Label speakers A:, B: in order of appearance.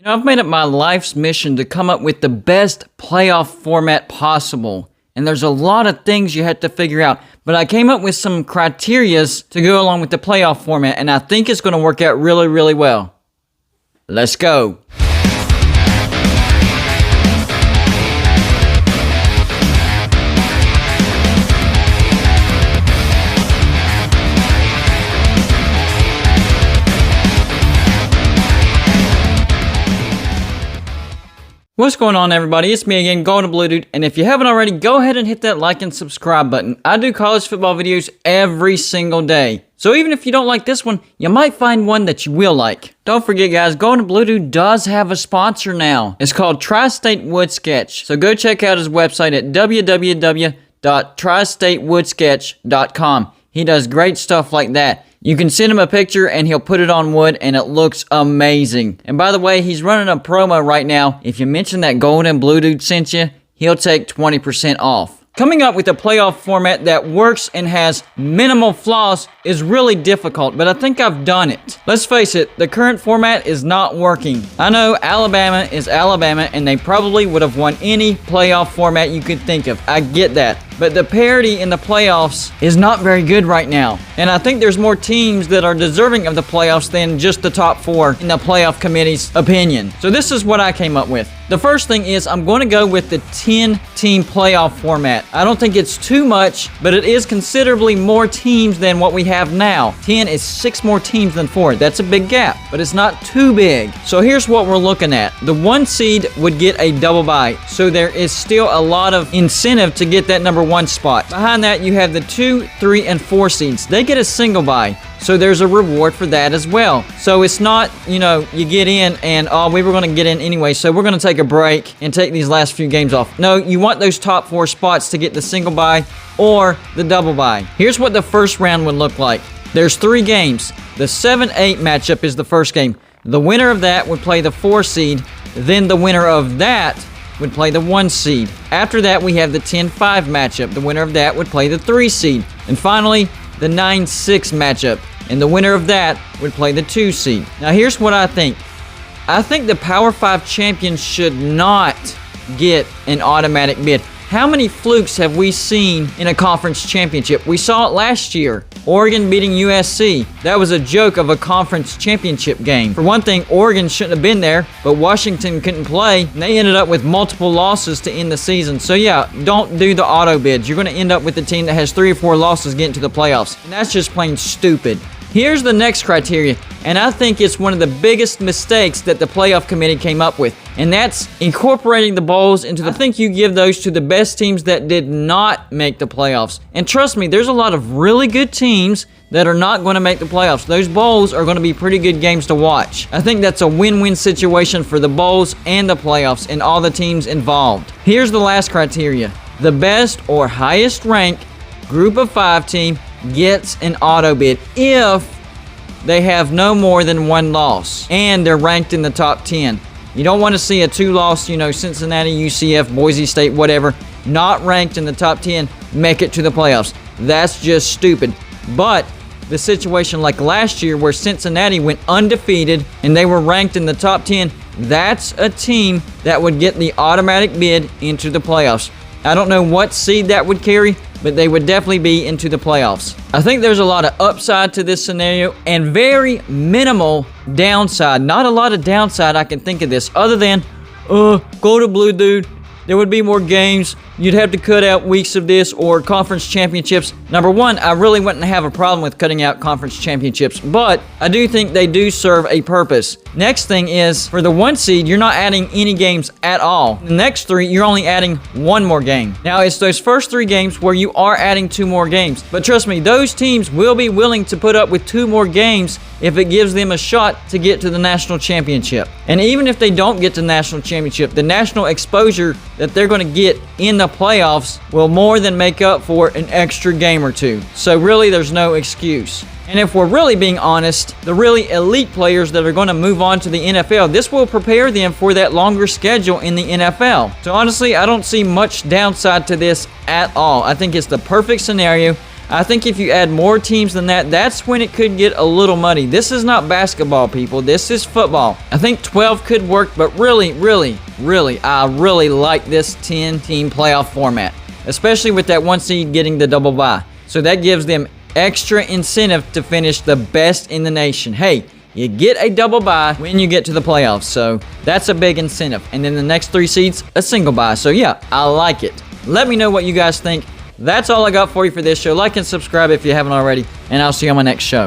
A: I've made it my life's mission to come up with the best playoff format possible. And there's a lot of things you have to figure out. But I came up with some criterias to go along with the playoff format, and I think it's going to work out really, really well. Let's go. What's going on, everybody? It's me again, Golden Blue Dude, and if you haven't already, go ahead and hit that like and subscribe button. I do college football videos every single day, so even if you don't like this one, you might find one that you will like. Don't forget, guys, Golden Blue Dude does have a sponsor now. It's called Tri-State Wood Sketch, so go check out his website at www.tristatewoodsketch.com. He does great stuff like that. You can send him a picture and he'll put it on wood and it looks amazing. And by the way, he's running a promo right now. If you mention that Golden Blue Dude sent you, he'll take 20% off. Coming up with a playoff format that works and has minimal flaws is really difficult, but I think I've done it. Let's face it, the current format is not working. I know Alabama is Alabama and they probably would have won any playoff format you could think of. I get that. But the parity in the playoffs is not very good right now. And I think there's more teams that are deserving of the playoffs than just the top 4 in the playoff committee's opinion. So this is what I came up with. The first thing is I'm going to go with the 10-team playoff format. I don't think it's too much, but it is considerably more teams than what we have now. 10 is 6 more teams than 4. That's a big gap, but it's not too big. So here's what we're looking at. The 1 seed would get a double bye, so there is still a lot of incentive to get that number 1 spot. Behind that, you have the 2, 3, and 4 seeds. They get a single bye, so there's a reward for that as well. So it's not, you get in and, oh, we were going to get in anyway, so we're going to take a break and take these last few games off. No, you want those top 4 spots to get the single bye or the double bye. Here's what the first round would look like. There's 3 games. The 7-8 matchup is the first game. The winner of that would play the 4 seed. Then the winner of that would play the 1 seed. After that, we have the 10-5 matchup. The winner of that would play the 3 seed. And finally, the 9-6 matchup. And the winner of that would play the 2 seed. Now, here's what I think. I think the Power 5 champions should not get an automatic bid. How many flukes have we seen in a conference championship? We saw it last year. Oregon beating USC. That was a joke of a conference championship game. For one thing, Oregon shouldn't have been there, but Washington couldn't play, and they ended up with multiple losses to end the season. So yeah, don't do the auto bids. You're going to end up with a team that has 3 or 4 losses getting to the playoffs, and that's just plain stupid. Here's the next criteria, and I think it's one of the biggest mistakes that the playoff committee came up with, and that's incorporating the bowls into the... I think you give those to the best teams that did not make the playoffs. And trust me, there's a lot of really good teams that are not going to make the playoffs. Those bowls are going to be pretty good games to watch. I think that's a win-win situation for the bowls and the playoffs and all the teams involved. Here's the last criteria. The best or highest ranked group of 5 team gets an auto bid if they have no more than 1 loss and they're ranked in the top 10. You don't want to see a 2-loss, Cincinnati, UCF, Boise State, whatever, not ranked in the top 10, make it to the playoffs. That's just stupid. But the situation like last year where Cincinnati went undefeated and they were ranked in the top 10, that's a team that would get the automatic bid into the playoffs. I don't know what seed that would carry, but they would definitely be into the playoffs. I think there's a lot of upside to this scenario and very minimal downside. Not a lot of downside I can think of this other than, go to Blue Dude. There would be more games. You'd have to cut out weeks of this or conference championships. Number 1, I really wouldn't have a problem with cutting out conference championships, but I do think they do serve a purpose. Next thing is, for the 1 seed, you're not adding any games at all. The next 3, you're only adding 1 more game. Now, it's those first 3 games where you are adding 2 more games. But trust me, those teams will be willing to put up with 2 more games if it gives them a shot to get to the national championship. And even if they don't get to the national championship, the national exposure that they're going to get in the playoffs will more than make up for an extra game or 2. So really, there's no excuse. And if we're really being honest, the really elite players that are going to move on to the NFL, this will prepare them for that longer schedule in the NFL. So honestly, I don't see much downside to this at all. I think it's the perfect scenario. I think if you add more teams than that, that's when it could get a little muddy. This is not basketball, people. This is football. I think 12 could work, but really, I really like this 10-team playoff format, especially with that 1 seed getting the double bye. So that gives them extra incentive to finish the best in the nation. Hey, you get a double bye when you get to the playoffs, so that's a big incentive. And then the next 3 seeds, a single bye. So yeah, I like it. Let me know what you guys think. That's all I got for you for this show. Like and subscribe if you haven't already, and I'll see you on my next show.